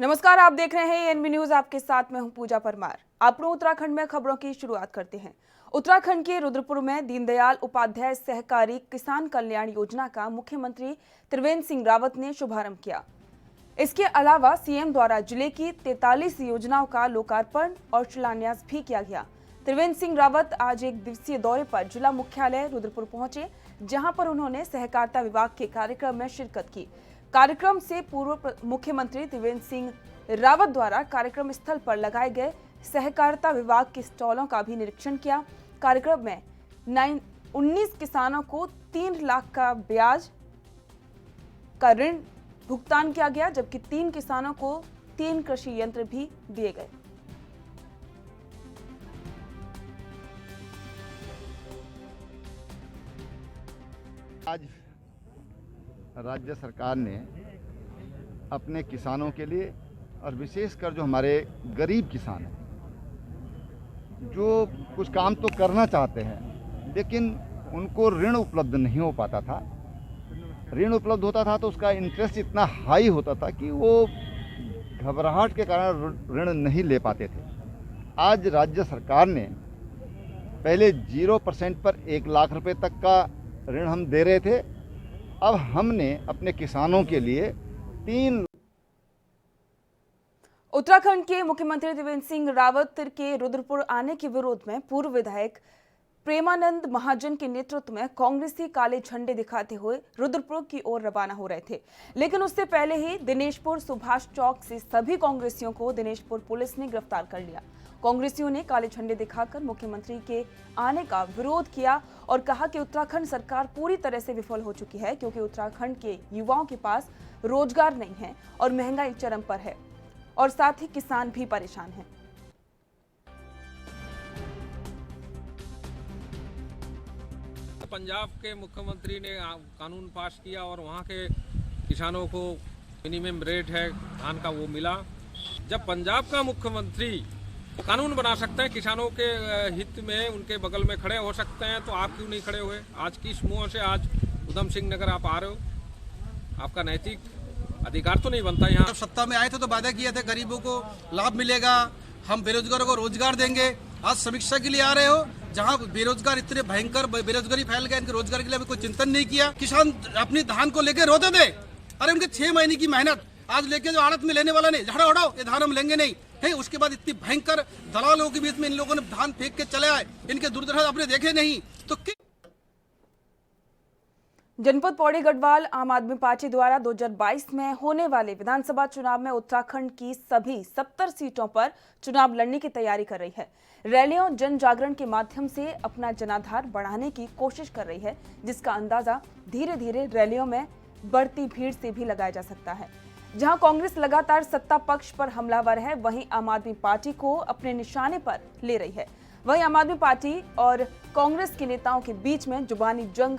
नमस्कार, आप देख रहे हैं एनबी न्यूज। आपके साथ मैं हूं पूजा परमार। आपको उत्तराखंड में खबरों की शुरुआत करते हैं। उत्तराखंड के रुद्रपुर में दीनदयाल उपाध्याय सहकारी किसान कल्याण योजना का मुख्यमंत्री त्रिवेंद्र सिंह रावत ने शुभारंभ किया। इसके अलावा सीएम द्वारा जिले की 43 योजनाओं का लोकार्पण और शिलान्यास भी किया गया। त्रिवेंद्र सिंह रावत आज एक दिवसीय दौरे पर जिला मुख्यालय रुद्रपुर पहुंचे, जहां पर उन्होंने सहकारिता विभाग के कार्यक्रम में शिरकत की। कार्यक्रम से पूर्व मुख्यमंत्री त्रिवेंद्र सिंह रावत द्वारा कार्यक्रम स्थल पर लगाए गए सहकारिता विभाग के स्टॉलों का भी निरीक्षण किया। कार्यक्रम में 19 किसानों को 3 लाख का ब्याज का ऋण भुगतान किया गया, जबकि 3 किसानों को 3 कृषि यंत्र भी दिए गए। आज राज्य सरकार ने अपने किसानों के लिए और विशेषकर जो हमारे गरीब किसान हैं, जो कुछ काम तो करना चाहते हैं लेकिन उनको ऋण उपलब्ध नहीं हो पाता था। ऋण उपलब्ध होता था तो उसका इंटरेस्ट इतना हाई होता था कि वो घबराहट के कारण ऋण नहीं ले पाते थे। आज राज्य सरकार ने पहले 0% पर 1 लाख रुपए तक का ऋण हम दे रहे थे। अब हमने अपने किसानों के लिए 3। उत्तराखंड के मुख्यमंत्री त्रिवेंद्र सिंह रावत के रुद्रपुर आने के विरोध में पूर्व विधायक प्रेमानंद महाजन के नेतृत्व में कांग्रेसी काले झंडे दिखाते हुए रुद्रपुर की ओर रवाना हो रहे थे, लेकिन उससे पहले ही दिनेशपुर सुभाष चौक से सभी कांग्रेसियों को दिनेशपुर पुलिस ने गिरफ्तार कर लिया। कांग्रेसियों ने काले झंडे दिखाकर मुख्यमंत्री के आने का विरोध किया और कहा कि उत्तराखंड सरकार पूरी तरह से विफल हो चुकी है, क्योंकि उत्तराखंड के युवाओं के पास रोजगार नहीं है और महंगाई चरम पर है और साथ ही किसान भी परेशान हैं। पंजाब के मुख्यमंत्री ने कानून पास किया और वहाँ के किसानों को मिनिमम रेट है धान का वो मिला। जब पंजाब का मुख्यमंत्री कानून बना सकते हैं, किसानों के हित में उनके बगल में खड़े हो सकते हैं, तो आप क्यों नहीं खड़े हुए? आज किस मुँह से आज उधम सिंह नगर आप आ रहे हो? आपका नैतिक अधिकार तो नहीं बनता यहाँ। जब सत्ता में आए थे तो वादा किए थे गरीबों को लाभ मिलेगा, हम बेरोजगारों को रोजगार देंगे। आज समीक्षा के लिए आ रहे हो, जहाँ बेरोजगार इतने भयंकर बेरोजगारी फैल गया, इनके रोजगार के लिए कोई चिंतन नहीं किया। किसान अपनी धान को लेकर रोते थे, अरे उनके 6 महीने की मेहनत आज लेके जो आड़त में लेने वाला नहीं, झाड़ा उड़ाओ ये धान हम लेंगे नहीं है। उसके बाद इतनी भयंकर दलालों के बीच में इन लोगों ने धान फेंक के चले आए, इनके दुर्दशा आपने देखे नहीं तो। जनपद पौड़ी गढ़वाल आम आदमी पार्टी द्वारा 2022 में होने वाले विधानसभा चुनाव में उत्तराखंड की सभी 70 सीटों पर चुनाव लड़ने की तैयारी कर रही है। रैलियों जन जागरण के माध्यम से अपना जनाधार बढ़ाने की कोशिश कर रही है, जिसका अंदाजा धीरे धीरे रैलियों में बढ़ती भीड़ से भी लगाया जा सकता है। जहां कांग्रेस लगातार सत्ता पक्ष पर हमलावर है, वहीं आम आदमी पार्टी को अपने निशाने पर ले रही है। वहीं आम आदमी पार्टी और कांग्रेस के नेताओं के बीच में जुबानी जंग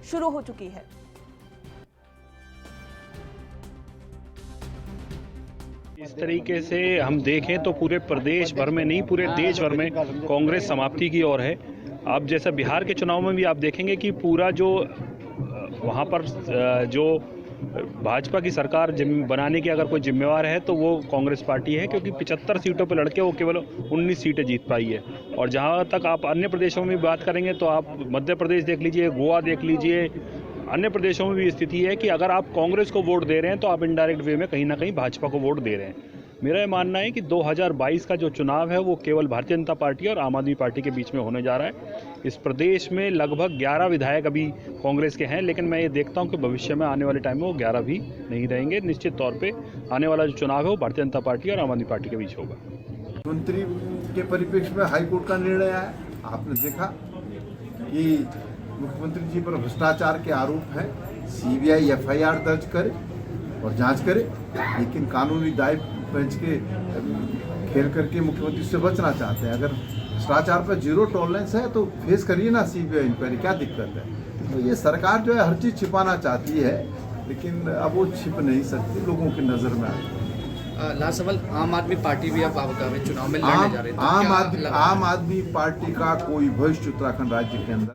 शुरू हो चुकी है। इस तरीके से हम देखें तो पूरे प्रदेश भर में नहीं, पूरे देश भर में कांग्रेस समाप्ति की ओर है। आप जैसा बिहार के चुनाव में भी आप देखेंगे कि पूरा जो वहाँ पर जो भाजपा की सरकार बनाने की अगर कोई जिम्मेवार है तो वो कांग्रेस पार्टी है, क्योंकि 75 सीटों पर लड़के वो केवल 19 सीटें जीत पाई है। और जहाँ तक आप अन्य प्रदेशों में बात करेंगे तो आप मध्य प्रदेश देख लीजिए, गोवा देख लीजिए, अन्य प्रदेशों में भी स्थिति है कि अगर आप कांग्रेस को वोट दे रहे हैं तो आप इनडायरेक्ट वे में कहीं ना कहीं भाजपा को वोट दे रहे हैं। मेरा ये मानना है कि 2022 का जो चुनाव है वो केवल भारतीय जनता पार्टी और आम आदमी पार्टी के बीच में होने जा रहा है। इस प्रदेश में लगभग 11 विधायक अभी कांग्रेस के हैं, लेकिन मैं ये देखता हूं कि भविष्य में आने वाले टाइम में वो 11 भी नहीं रहेंगे। निश्चित तौर पे आने वाला जो चुनाव है वो भारतीय जनता पार्टी और आम आदमी पार्टी के बीच होगा। मंत्री के परिप्रेक्ष्य में हाईकोर्ट का निर्णय आया। आपने देखा कि मुख्यमंत्री जी पर भ्रष्टाचार के आरोप है, सीबीआई FIR दर्ज करे और जांच करे, लेकिन कानूनी दाय बेंच के खेल करके मुख्यमंत्री से बचना चाहते हैं। अगर भ्रष्टाचार पर 0 टॉलरेंस है तो फेस करिए ना सीबीआई इंक्वायरी, क्या दिक्कत है? तो ये सरकार जो है हर चीज़ छिपाना चाहती है, लेकिन अब वो छिप नहीं सकती, लोगों की नज़र में आती। लास्ट सवाल, आम आदमी पार्टी भी अब आगामी चुनाव में लड़ने जा रही है। आम आदमी पार्टी का कोई भविष्य उत्तराखंड राज्य के अंदर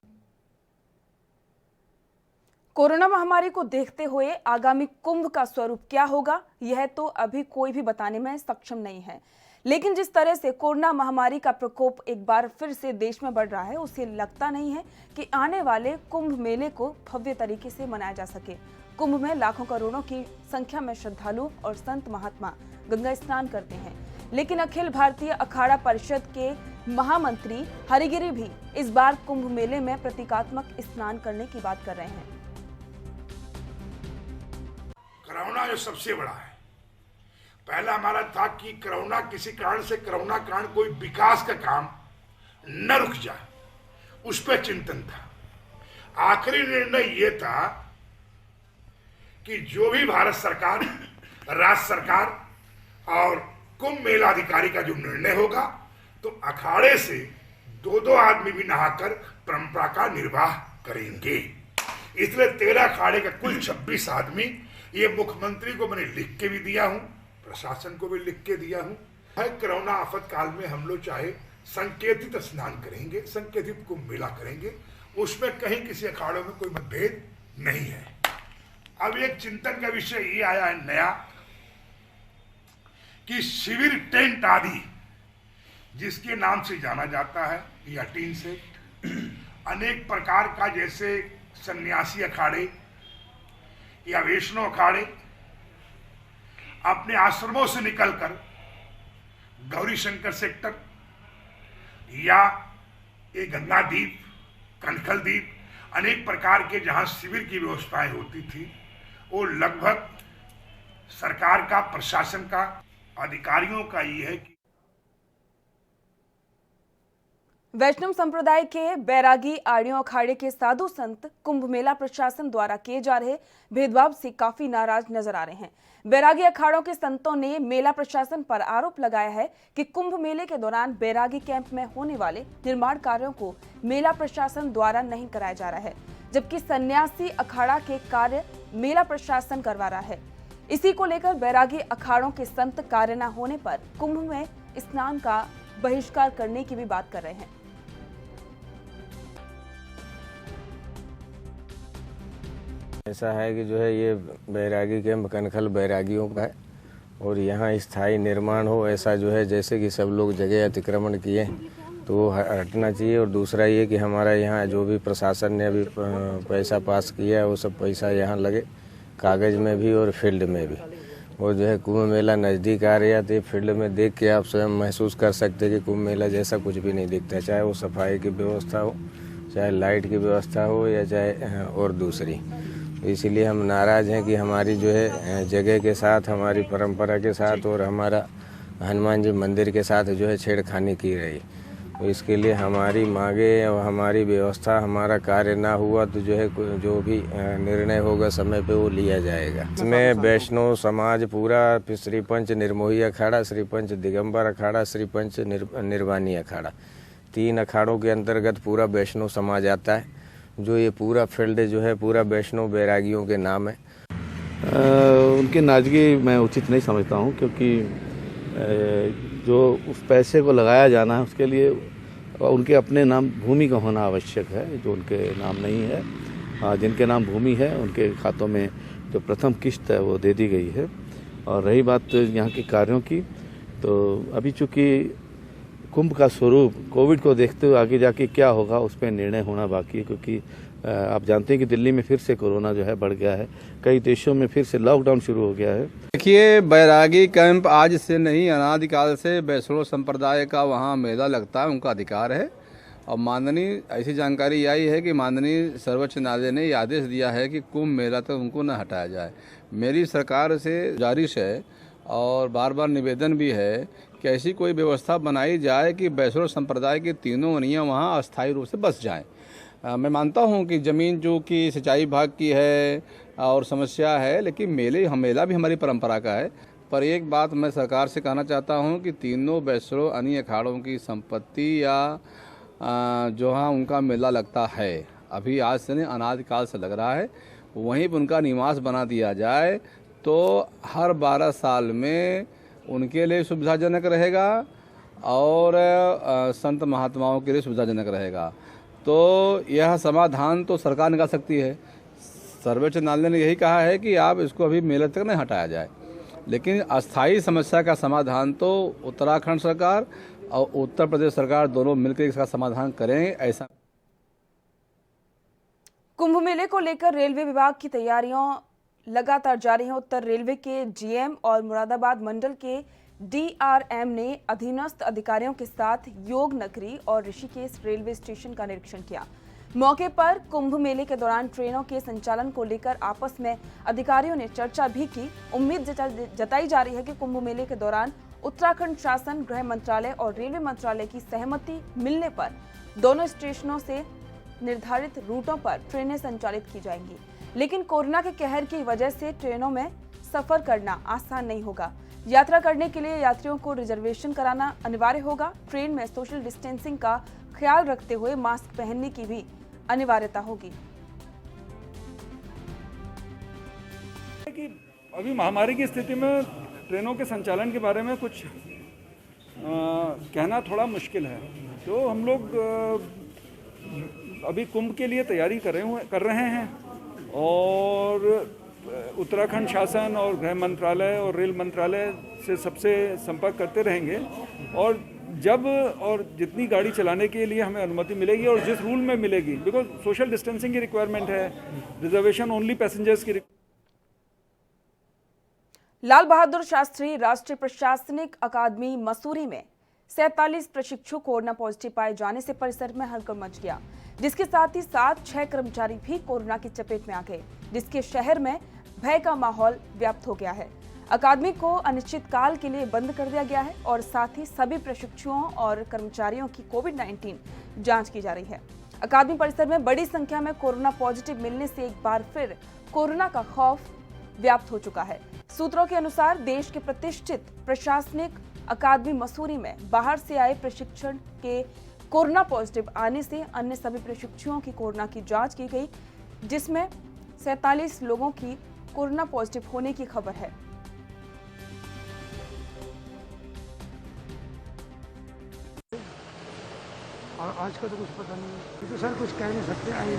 कोरोना महामारी को देखते हुए आगामी कुंभ का स्वरूप क्या होगा, यह तो अभी कोई भी बताने में सक्षम नहीं है। लेकिन जिस तरह से कोरोना महामारी का प्रकोप एक बार फिर से देश में बढ़ रहा है, उसे लगता नहीं है कि आने वाले कुंभ मेले को भव्य तरीके से मनाया जा सके। कुंभ में लाखों करोड़ों की संख्या में श्रद्धालु और संत महात्मा गंगा स्नान करते हैं, लेकिन अखिल भारतीय अखाड़ा परिषद के महामंत्री हरिगिरी भी इस बार कुंभ मेले में प्रतीकात्मक स्नान करने की बात कर रहे हैं। कोरोना जो सबसे बड़ा है, पहला हमारा था कि कोरोना किसी कारण से कोरोना कारण कोई विकास का काम न रुक जाए, उस पर चिंतन था। आखिरी निर्णय ये था कि जो भी भारत सरकार, राज्य सरकार और कुंभ मेला अधिकारी का जो निर्णय होगा, तो अखाड़े से 2-2 आदमी भी नहाकर परंपरा का निर्वाह करेंगे। इसलिए 13 अखाड़े का कुल 26 आदमी, ये मुख्यमंत्री को मैंने लिख के भी दिया हूं, प्रशासन को भी लिख के दिया हूं। है कोरोना आफत काल में हम लोग चाहे संकेतित स्नान करेंगे, संकेतित कुंभ मेला करेंगे, उसमें कहीं किसी अखाड़ों में कोई मतभेद नहीं है। अब एक चिंतन का विषय ये आया है नया कि शिविर टेंट आदि जिसके नाम से जाना जाता है या टीन से अनेक प्रकार का, जैसे सन्यासी अखाड़े या वैष्णव अखाड़े अपने आश्रमों से निकलकर गौरी शंकर सेक्टर या ये गंगा द्वीप, कनखल द्वीप, अनेक प्रकार के जहां शिविर की व्यवस्थाएं होती थी, वो लगभग सरकार का, प्रशासन का, अधिकारियों का ये है कि वैष्णव संप्रदाय के बैरागी आर्यों अखाड़े के साधु संत कुंभ मेला प्रशासन द्वारा किए जा रहे भेदभाव से काफी नाराज नजर आ रहे हैं। बैरागी अखाड़ों के संतों ने मेला प्रशासन पर आरोप लगाया है कि कुंभ मेले के दौरान बैरागी कैंप में होने वाले निर्माण कार्यों को मेला प्रशासन द्वारा नहीं कराया जा रहा है, जबकि सन्यासी अखाड़ा के कार्य मेला प्रशासन करवा रहा है। इसी को लेकर बैरागी अखाड़ों के संत कार्य न होने पर कुंभ में स्नान का बहिष्कार करने की भी बात कर रहे हैं। ऐसा है कि जो है ये बैरागी कैंप कनखल बैरागियों का है और यहाँ स्थायी निर्माण हो, ऐसा जो है जैसे कि सब लोग जगह अतिक्रमण किए तो वो हटना चाहिए। और दूसरा ये कि हमारा यहाँ जो भी प्रशासन ने अभी पैसा पास किया है, वो सब पैसा यहाँ लगे, कागज़ में भी और फील्ड में भी। और जो है कुंभ मेला नज़दीक आ रहा है तो फील्ड में देख के आप स्वयं महसूस कर सकते हैं कि कुंभ मेला जैसा कुछ भी नहीं दिखता, चाहे वो सफाई की व्यवस्था हो, चाहे लाइट की व्यवस्था हो या चाहे और दूसरी। इसीलिए हम नाराज़ हैं कि हमारी जो है जगह के साथ, हमारी परंपरा के साथ और हमारा हनुमान जी मंदिर के साथ जो है छेड़खानी की रही। तो इसके लिए हमारी मांगे और हमारी व्यवस्था, हमारा कार्य ना हुआ तो जो है जो भी निर्णय होगा समय पे वो लिया जाएगा। इसमें वैष्णव समाज पूरा, श्री पंच निर्मोही अखाड़ा, श्री पंच दिगंबर अखाड़ा, श्री पंच निर्वाणी अखाड़ा, 3 अखाड़ों के अंतर्गत पूरा वैष्णव समाज आता है। जो ये पूरा फील्ड जो है पूरा वैष्णव बैरागियों के नाम है। उनकी नाराजगी मैं उचित नहीं समझता हूँ, क्योंकि जो उस पैसे को लगाया जाना है उसके लिए उनके अपने नाम भूमि का होना आवश्यक है, जो उनके नाम नहीं है। जिनके नाम भूमि है उनके खातों में जो प्रथम किस्त है वो दे दी गई है। और रही बात यहाँ के कार्यों की, तो अभी चूँकि कुंभ का स्वरूप कोविड को देखते हुए आगे जाके क्या होगा उस पर निर्णय होना बाकी है, क्योंकि आप जानते हैं कि दिल्ली में फिर से कोरोना जो है बढ़ गया है, कई देशों में फिर से लॉकडाउन शुरू हो गया है। देखिए, बैरागी कैंप आज से नहीं, अनादिकाल से वैष्णव संप्रदाय का वहाँ मेला लगता है, उनका अधिकार है। और माननीय ऐसी जानकारी आई है कि माननीय सर्वोच्च न्यायालय ने आदेश दिया है कि कुंभ मेला तक उनको न हटाया जाए। मेरी सरकार से गुजारिश है और बार बार निवेदन भी है कि ऐसी कोई व्यवस्था बनाई जाए कि वैष्णव संप्रदाय की तीनों वनियाँ वहाँ अस्थायी रूप से बस जाएं। मैं मानता हूँ कि ज़मीन जो कि सिंचाई विभाग की है और समस्या है, लेकिन मेला भी हमारी परंपरा का है। पर एक बात मैं सरकार से कहना चाहता हूँ कि तीनों वैष्णव अन्य अखाड़ों की संपत्ति या जो हाँ उनका मेला लगता है, अभी आज से नहीं अनादिकाल से लग रहा है, वहीं पर उनका निवास बना दिया जाए तो हर 12 साल में उनके लिए सुविधाजनक रहेगा और संत महात्माओं के लिए सुविधाजनक रहेगा। तो यह समाधान तो सरकार निकाल सकती है। सर्वोच्च न्यायालय ने यही कहा है कि आप इसको अभी मेले तक नहीं हटाया जाए, लेकिन अस्थायी समस्या का समाधान तो उत्तराखंड सरकार और उत्तर प्रदेश सरकार दोनों मिलकर इसका समाधान करें। ऐसा कुंभ मेले को लेकर रेलवे विभाग की तैयारियां लगातार जारी हैं। उत्तर रेलवे के जीएम और मुरादाबाद मंडल के डीआरएम ने अधीनस्थ अधिकारियों के साथ योग नगरी और ऋषिकेश रेलवे स्टेशन का निरीक्षण किया। मौके पर कुंभ मेले के दौरान ट्रेनों के संचालन को लेकर आपस में अधिकारियों ने चर्चा भी की। उम्मीद जताई जा रही है कि कुंभ मेले के दौरान उत्तराखंड शासन, गृह मंत्रालय और रेलवे मंत्रालय की सहमति मिलने पर दोनों स्टेशनों से निर्धारित रूटों पर ट्रेनें संचालित की जाएंगी। लेकिन कोरोना के कहर की वजह से ट्रेनों में सफर करना आसान नहीं होगा। यात्रा करने के लिए यात्रियों को रिजर्वेशन कराना अनिवार्य होगा। ट्रेन में सोशल डिस्टेंसिंग का ख्याल रखते हुए मास्क पहनने की भी अनिवार्यता होगी। कि अभी महामारी की स्थिति में ट्रेनों के संचालन के बारे में कुछ कहना थोड़ा मुश्किल है। तो हम लोग अभी कुंभ के लिए तैयारी कर रहे हैं और उत्तराखंड शासन और गृह मंत्रालय और रेल मंत्रालय से सबसे संपर्क करते रहेंगे और जब और जितनी गाड़ी चलाने के लिए हमें अनुमति मिलेगी और जिस रूल में मिलेगी, बिकॉज सोशल डिस्टेंसिंग की रिक्वायरमेंट है, रिजर्वेशन ओनली पैसेंजर्स की। लाल बहादुर शास्त्री राष्ट्रीय प्रशासनिक अकादमी मसूरी में 47 प्रशिक्षु कोरोना पॉजिटिव पाए जाने से परिसर में हलचल मच गया, जिसके साथ ही 6 कर्मचारी भी कोरोना की चपेट में आ गए, जिसके शहर में भय का माहौल व्याप्त हो गया है। अकादमी को अनिश्चित काल के लिए बंद कर दिया गया है और साथ ही सभी प्रशिक्षुओं और कर्मचारियों की कोविड-19 जांच की जा रही है। अकादमी परिसर में बड़ी संख्या में कोरोना पॉजिटिव मिलने से एक बार फिर कोरोना का खौफ व्याप्त हो चुका है। सूत्रों के अनुसार देश के प्रतिष्ठित प्रशासनिक अकादमी मसूरी में बाहर से आए प्रशिक्षण के कोरोना पॉजिटिव आने से अन्य सभी प्रशिक्षुओं की कोरोना की जांच की गई, जिसमें 47 लोगों की कोरोना पॉजिटिव होने की खबर है। और आज का तो कुछ पता नहीं, तो सर कुछ कह नहीं सकते। आई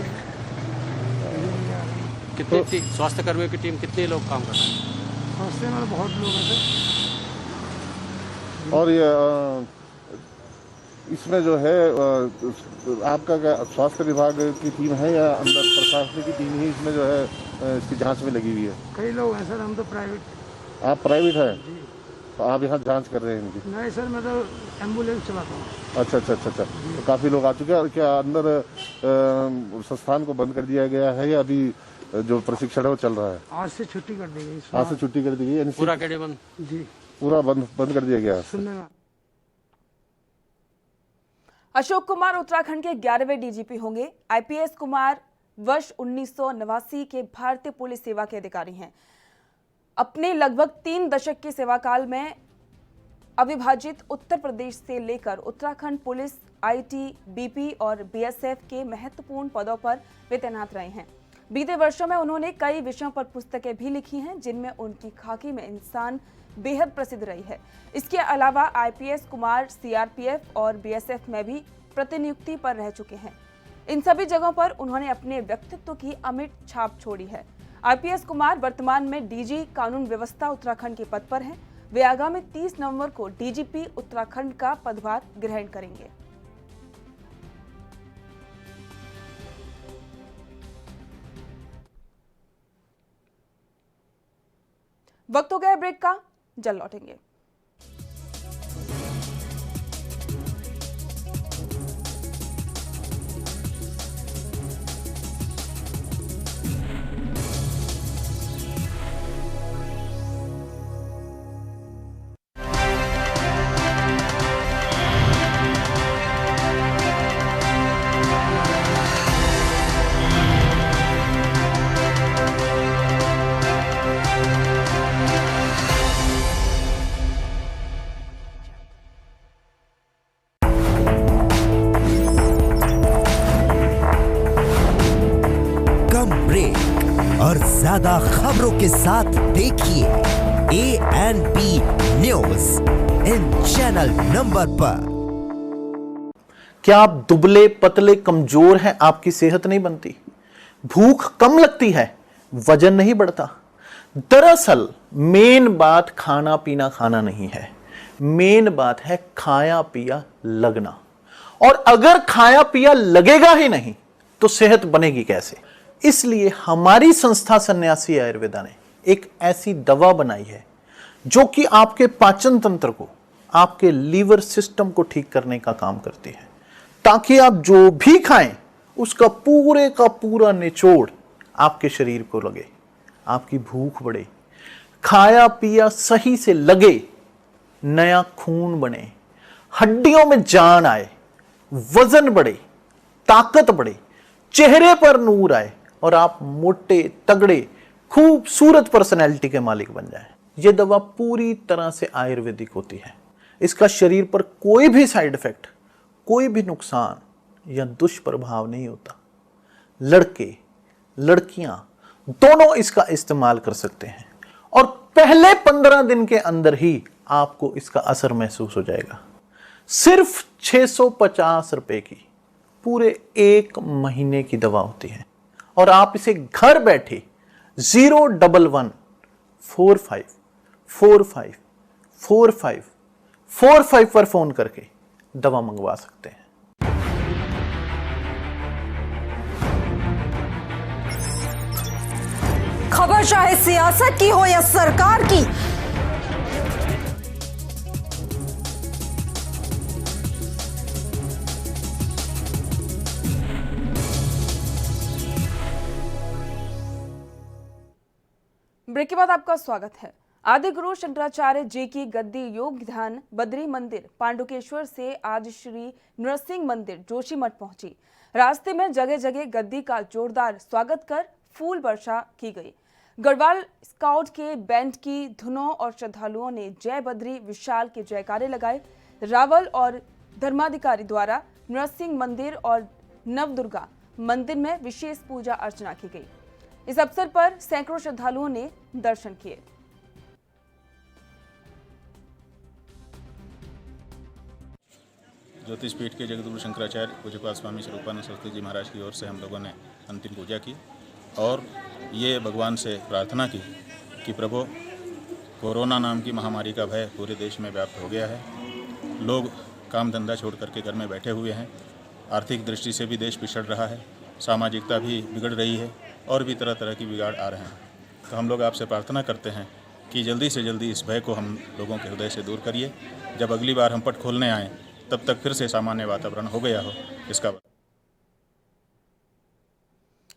कितने स्वास्थ्य कर्मियों की टीम, कितने लोग काम कर रहे हैं? स्वास्थ्य में बहुत लोग हैं सर। और ये इसमें जो है आपका स्वास्थ्य विभाग की टीम है या अंदर प्रशासन की टीम ही इसमें जो है इसकी जांच में लगी हुई है? कई लोग हैं सर, हम तो प्राइवेट। आप प्राइवेट हैं? तो आप यहाँ जांच कर रहे हैं इनकी? नहीं सर, मैं तो एम्बुलेंस चलाता हूँ। अच्छा अच्छा अच्छा अच्छा। तो काफ़ी लोग आ चुके हैं। क्या अंदर संस्थान को बंद कर दिया गया है या अभी जो प्रशिक्षण है वो चल रहा है? आज से छुट्टी कर दी गई। आज से छुट्टी कर दी गई, यानी पूरा अकेडमी बंद? जी, पूरा बंद कर दिया गया। सुनने में अशोक कुमार उत्तराखंड के 11वें डीजीपी होंगे। आईपीएस कुमार वर्ष 1989 के भारतीय पुलिस सेवा के अधिकारी हैं। अपने लगभग 3 दशक के सेवाकाल में अविभाजित उत्तर प्रदेश से लेकर उत्तराखंड पुलिस, आईटी, बीपी और बीएसएफ के महत्वपूर्ण पदों पर वे तैनात रहे हैं। बीते वर्षों में उन्होंने कई विषयों पर पुस्तकें भी लिखी हैं, जिनमें उनकी खाकी में इंसान बेहद प्रसिद्ध रही है। इसके अलावा आईपीएस कुमार सीआरपीएफ और बीएसएफ में भी प्रतिनियुक्ति पर रह चुके हैं। इन सभी जगहों पर उन्होंने अपने व्यक्तित्व की अमिट छाप छोड़ी है। आईपीएस कुमार वर्तमान में डीजी कानून व्यवस्था उत्तराखंड के पद पर हैं। वे आगामी 30 नवंबर को डीजीपी उत्तराखंड का पदभार ग्रहण करेंगे। वक्त हो गया ब्रेक का, जल्द लौटेंगे। और ज्यादा खबरों के साथ देखिए ANP news in channel number पर। क्या आप दुबले पतले कमजोर हैं, आपकी सेहत नहीं बनती, भूख कम लगती है, वजन नहीं बढ़ता। दरअसल मेन बात खाना पीना खाना नहीं है, मेन बात है खाया पिया लगना। और अगर खाया पिया लगेगा ही नहीं तो सेहत बनेगी कैसे? इसलिए हमारी संस्था सन्यासी आयुर्वेदा ने एक ऐसी दवा बनाई है जो कि आपके पाचन तंत्र को, आपके लीवर सिस्टम को ठीक करने का काम करती है, ताकि आप जो भी खाएं उसका पूरे का पूरा निचोड़ आपके शरीर को लगे, आपकी भूख बढ़े, खाया पिया सही से लगे, नया खून बने, हड्डियों में जान आए, वजन बढ़े, ताकत बढ़े, चेहरे पर नूर आए और आप मोटे तगड़े खूबसूरत पर्सनैलिटी के मालिक बन जाएं। यह दवा पूरी तरह से आयुर्वेदिक होती है। इसका शरीर पर कोई भी साइड इफेक्ट, कोई भी नुकसान या दुष्प्रभाव नहीं होता। लड़के लड़कियां दोनों इसका इस्तेमाल कर सकते हैं और पहले 15 दिन के अंदर ही आपको इसका असर महसूस हो जाएगा। सिर्फ 650 रुपए की पूरे 1 महीने की दवा होती है और आप इसे घर बैठे 01145454545 पर फोन करके दवा मंगवा सकते हैं। खबर चाहे सियासत की हो या सरकार की, ब्रेक के बाद आपका स्वागत है। आदि गुरु शंकराचार्य जी की गद्दी योग ध्यान बद्री मंदिर पांडुकेश्वर से आज श्री नृसिंह मंदिर जोशीमठ पहुंची। रास्ते में जगह जगह गद्दी का जोरदार स्वागत कर फूल वर्षा की गई। गढ़वाल स्काउट के बैंड की धुनों और श्रद्धालुओं ने जय बद्री विशाल के जयकारे लगाए। रावल और धर्माधिकारी द्वारा नृसिंह मंदिर और नवदुर्गा मंदिर में विशेष पूजा अर्चना की गई। इस अवसर पर सैकड़ों श्रद्धालुओं ने दर्शन किए। ज्योतिष पीठ के जगतगुरु शंकराचार्य पूज्यपाद स्वामी स्वरूपानंद सरस्वती जी महाराज की ओर से हम लोगों ने अंतिम पूजा की और ये भगवान से प्रार्थना की कि प्रभु कोरोना नाम की महामारी का भय पूरे देश में व्याप्त हो गया है। लोग काम धंधा छोड़ करके घर में बैठे हुए हैं। आर्थिक दृष्टि से भी देश पिछड़ रहा है, सामाजिकता भी बिगड़ रही है और भी तरह तरह की बिगाड़ आ रहे हैं। तो हम लोग आपसे प्रार्थना करते हैं कि जल्दी से जल्दी इस भय को हम लोगों के हृदय से दूर करिए। जब अगली बार हम पट खोलने आएँ तब तक फिर से सामान्य वातावरण हो गया हो इसका।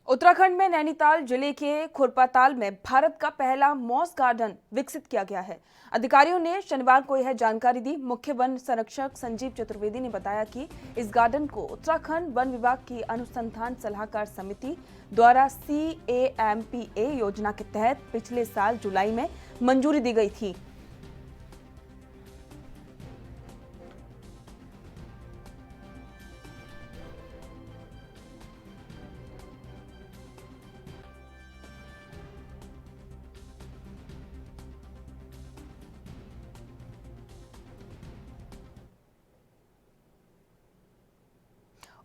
उत्तराखंड में नैनीताल जिले के खुरपाताल में भारत का पहला मॉस गार्डन विकसित किया गया है। अधिकारियों ने शनिवार को यह जानकारी दी। मुख्य वन संरक्षक संजीव चतुर्वेदी ने बताया कि इस गार्डन को उत्तराखंड वन विभाग की अनुसंधान सलाहकार समिति द्वारा CAMPA योजना के तहत पिछले साल जुलाई में मंजूरी दी गई थी।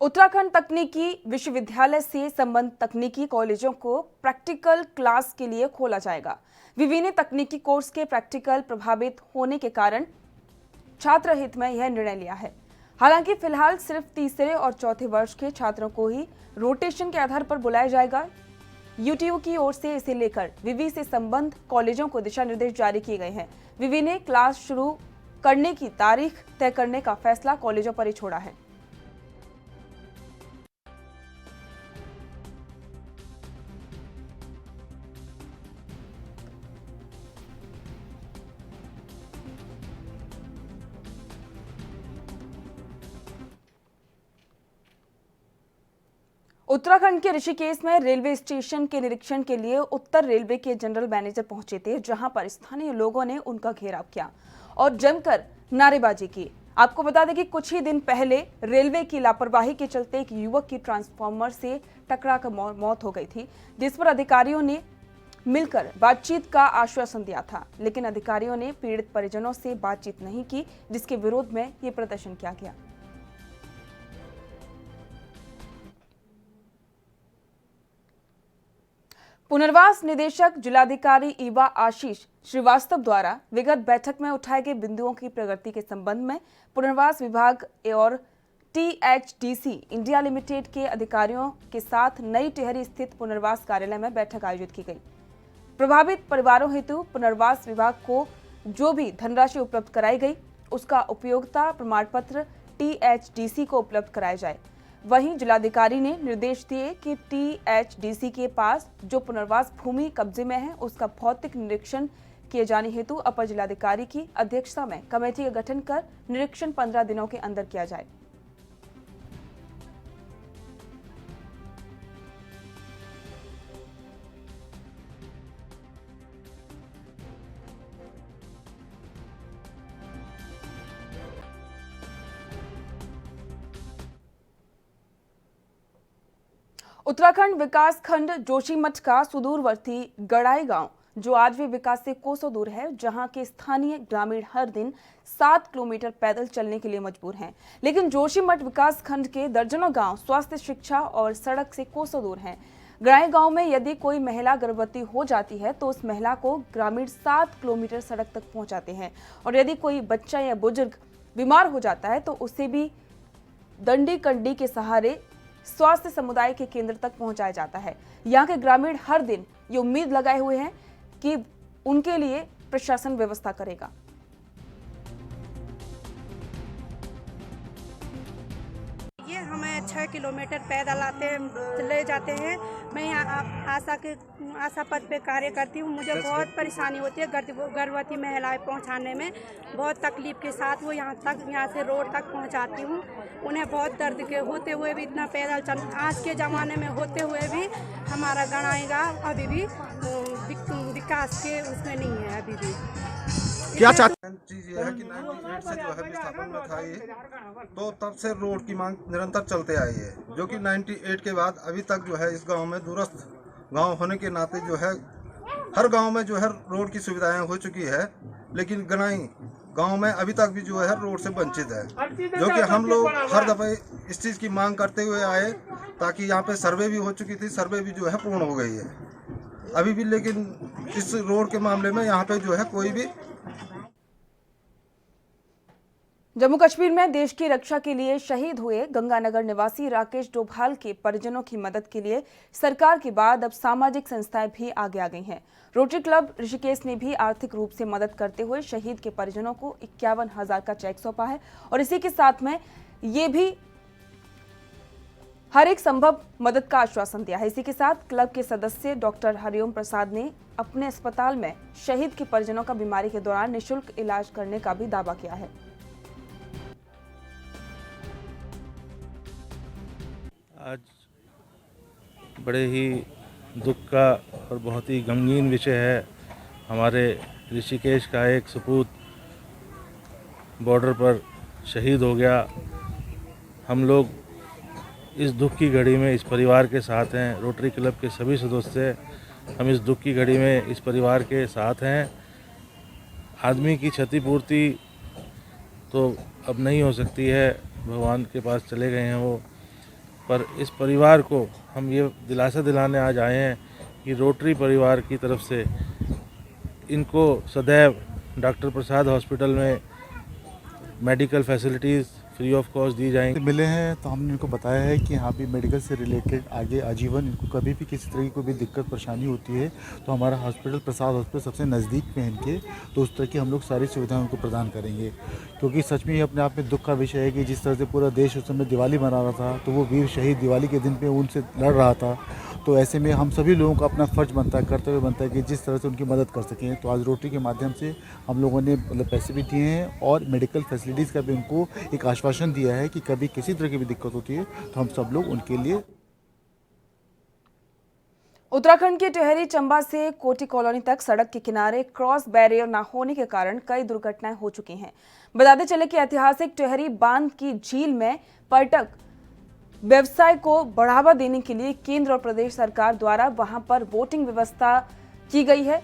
उत्तराखंड तकनीकी विश्वविद्यालय से संबद्ध तकनीकी कॉलेजों को प्रैक्टिकल क्लास के लिए खोला जाएगा। विभिन्न तकनीकी कोर्स के प्रैक्टिकल प्रभावित होने के कारण छात्र हित में यह निर्णय लिया है। हालांकि फिलहाल सिर्फ तीसरे और चौथे वर्ष के छात्रों को ही रोटेशन के आधार पर बुलाया जाएगा। UTU की ओर से इसे लेकर विवि से संबद्ध कॉलेजों को दिशा निर्देश जारी किए गए हैं। विवि ने क्लास शुरू करने की तारीख तय करने का फैसला कॉलेजों पर ही छोड़ा है। उत्तराखंड के ऋषिकेश में रेलवे स्टेशन के निरीक्षण के लिए उत्तर रेलवे के जनरल मैनेजर पहुंचे थे, जहां पर स्थानीय लोगों ने उनका घेराव किया और जमकर नारेबाजी की। आपको बता दें कि कुछ ही दिन पहले रेलवे की लापरवाही के चलते एक युवक की ट्रांसफार्मर से टकराकर मौत हो गई थी, जिस पर अधिकारियों ने मिलकर बातचीत का आश्वासन दिया था, लेकिन अधिकारियों ने पीड़ित परिजनों से बातचीत नहीं की, जिसके विरोध में ये प्रदर्शन किया गया। पुनर्वास निदेशक जिलाधिकारी ईवा आशीष श्रीवास्तव द्वारा विगत बैठक में उठाए गए बिंदुओं की प्रगति के संबंध में पुनर्वास विभाग और THDC इंडिया लिमिटेड के अधिकारियों के साथ नई टिहरी स्थित पुनर्वास कार्यालय में बैठक आयोजित की गई। प्रभावित परिवारों हेतु पुनर्वास विभाग को जो भी धनराशि उपलब्ध कराई गई उसका उपयोगिता प्रमाण पत्र THDC को उपलब्ध कराया जाए। वहीं जिलाधिकारी ने निर्देश दिए कि THDC के पास जो पुनर्वास भूमि कब्जे में है उसका भौतिक निरीक्षण किए जाने हेतु अपर जिलाधिकारी की अध्यक्षता में कमेटी का गठन कर निरीक्षण 15 दिनों के अंदर किया जाए। उत्तराखंड विकास खंड जोशीमठ का सुदूरवर्ती गड़ाई गांव जो आज भी विकास से कोसों दूर है, जहां के स्थानीय ग्रामीण हर दिन 7 किलोमीटर पैदल चलने के लिए मजबूर हैं। लेकिन जोशीमठ विकास खंड के दर्जनों गांव स्वास्थ्य, शिक्षा और सड़क से कोसों दूर हैं। गड़ाई गांव में यदि कोई महिला गर्भवती हो जाती है तो उस महिला को ग्रामीण 7 किलोमीटर सड़क तक पहुंचाते हैं और यदि कोई बच्चा या बुजुर्ग बीमार हो जाता है तो उसे भी दंडी कंडी के सहारे स्वास्थ्य समुदाय के केंद्र तक पहुंचाया जाता है। यहाँ के ग्रामीण हर दिन ये उम्मीद लगाए हुए हैं कि उनके लिए प्रशासन व्यवस्था करेगा। ये हमें 6 किलोमीटर पैदल ले जाते हैं। मैं यहाँ आशा पद पे कार्य करती हूँ। मुझे बहुत परेशानी होती है गर्भवती महिलाएं पहुँचाने में। बहुत तकलीफ के साथ वो यहाँ से रोड तक पहुँचाती हूँ। उन्हें बहुत दर्द के होते हुए भी इतना पैदल चल, आज के ज़माने में होते हुए भी हमारा गड़ाई गाँव अभी भी विकास के उसमें नहीं है। अभी भी क्या चाहते चीज़ ये है कि 98 से जो है विस्थापन में था ये, तो तब से रोड की मांग निरंतर चलते आई है, जो कि 98 के बाद अभी तक जो है इस गांव में दूरस्थ गांव होने के नाते जो है हर गांव में जो है रोड की सुविधाएं हो चुकी है, लेकिन गनाई गांव में अभी तक भी जो है रोड से वंचित है, जो कि हम लोग हर दफे इस चीज़ की मांग करते हुए आए ताकि यहाँ पे सर्वे भी हो चुकी थी, सर्वे भी जो है पूर्ण हो गई है अभी भी, लेकिन इस रोड के मामले में यहाँ पे जो है कोई भी। जम्मू कश्मीर में देश की रक्षा के लिए शहीद हुए गंगानगर निवासी राकेश डोभाल के परिजनों की मदद के लिए सरकार के बाद अब सामाजिक संस्थाएं भी आगे आ गई हैं। रोटरी क्लब ऋषिकेश ने भी आर्थिक रूप से मदद करते हुए शहीद के परिजनों को 51,000 का चेक सौंपा है और इसी के साथ में ये भी हर एक संभव मदद का आश्वासन दिया है। इसी के साथ क्लब के सदस्य डॉक्टर हरिओम प्रसाद ने अपने अस्पताल में शहीद के परिजनों का बीमारी के दौरान निःशुल्क इलाज करने का भी दावा किया है। आज बड़े ही दुख का और बहुत ही गमगीन विषय है। हमारे ऋषिकेश का एक सपूत बॉर्डर पर शहीद हो गया। हम लोग इस दुख की घड़ी में इस परिवार के साथ हैं। रोटरी क्लब के सभी सदस्य हम इस दुख की घड़ी में इस परिवार के साथ हैं। आदमी की क्षतिपूर्ति तो अब नहीं हो सकती है, भगवान के पास चले गए हैं वो, पर इस परिवार को हम ये दिलासा दिलाने आज आए हैं कि रोटरी परिवार की तरफ से इनको सदैव डॉक्टर प्रसाद हॉस्पिटल में medical facilities free of cost दी जाएंगी। मिले हैं तो हमने इनको बताया है कि यहाँ भी मेडिकल से रिलेटेड आगे आजीवन इनको कभी भी किसी तरह की कोई भी दिक्कत परेशानी होती है तो हमारा हॉस्पिटल प्रसाद हॉस्पिटल सबसे नज़दीक में इनके, तो उस तरह की हम लोग सारी सुविधाएं उनको प्रदान करेंगे। क्योंकि सच में ये अपने आप में दुख का विषय है कि जिस तरह से पूरा देश उस समय दिवाली मना रहा था तो वो वीर शहीद दिवाली के दिन पर उनसे लड़ रहा था, तो ऐसे में हम सभी लोगों का अपना फ़र्ज बनता है, कर्तव्य बनता है कि जिस तरह से उनकी मदद कर सकें। तो आज रोटरी के माध्यम से हम लोगों ने मतलब पैसे भी दिए हैं और मेडिकल फैसिलिटीज़ का भी उनको एक आश्वासन दिया है कि कभी किसी तरह की भी दिक्कत होती है तो हम सब लोग उनके लिए। उत्तराखंड के टिहरी चंबा से कोटी कॉलोनी तक सड़क के किनारे क्रॉस बैरियर न होने के कारण कई दुर्घटनाएं हो चुकी हैं। बताते चले कि ऐतिहासिक टिहरी बांध की झील में पर्यटक व्यवसाय को बढ़ावा देने के लिए केंद्र और प्रदेश सरकार द्वारा वहां पर बोटिंग व्यवस्था की गई है।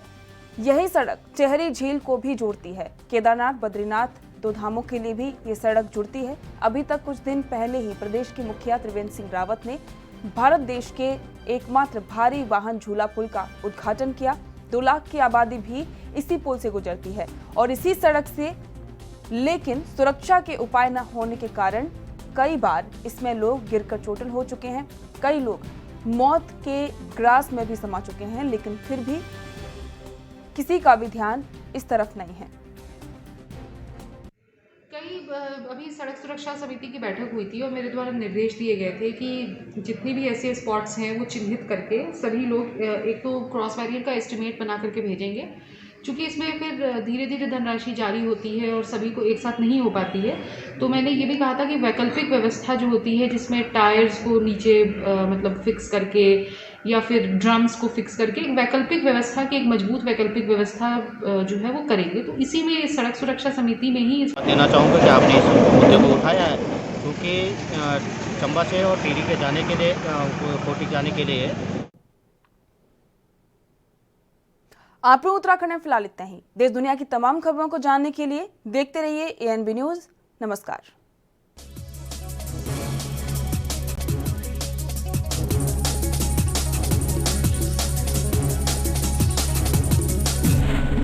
यही सड़क टिहरी झील को भी जोड़ती है। केदारनाथ, बद्रीनाथ, 2 धामों के लिए भी ये सड़क जुड़ती है। अभी तक कुछ दिन पहले ही प्रदेश के मुखिया त्रिवेंद्र सिंह रावत ने भारत देश के एकमात्र भारी वाहन झूला पुल का उद्घाटन किया। 2 लाख की आबादी भी इसी पुल से गुजरती है और इसी सड़क से, लेकिन सुरक्षा के उपाय न होने के कारण कई बार इसमें लोग गिरकर चोटिल हो चुके हैं। कई लोग मौत के ग्रास में भी समा चुके हैं, लेकिन फिर भी किसी का भी ध्यान इस तरफ नहीं है। अभी सड़क सुरक्षा समिति की बैठक हुई थी और मेरे द्वारा निर्देश दिए गए थे कि जितनी भी ऐसे स्पॉट्स हैं वो चिन्हित करके सभी लोग एक तो क्रॉस वैरियर का एस्टिमेट बना करके भेजेंगे, क्योंकि इसमें फिर धीरे धीरे धनराशि जारी होती है और सभी को एक साथ नहीं हो पाती है। तो मैंने ये भी कहा था कि वैकल्पिक व्यवस्था जो होती है, जिसमें टायर्स को नीचे मतलब फिक्स करके या फिर ड्रम्स को फिक्स करके एक वैकल्पिक व्यवस्था की, एक मजबूत वैकल्पिक व्यवस्था जो है वो करेंगे। तो इसी में सड़क सुरक्षा समिति में ही देना चाहूँगा कि आपने इस मुद्दे को उठाया है, क्योंकि चंबा से और टिहरी के जाने के लिए, कोटी जाने के लिए आप लोग उत्तराखंड में फिलहाल इतना ही। देश दुनिया की तमाम खबरों को जानने के लिए देखते रहिए ANB न्यूज़। नमस्कार।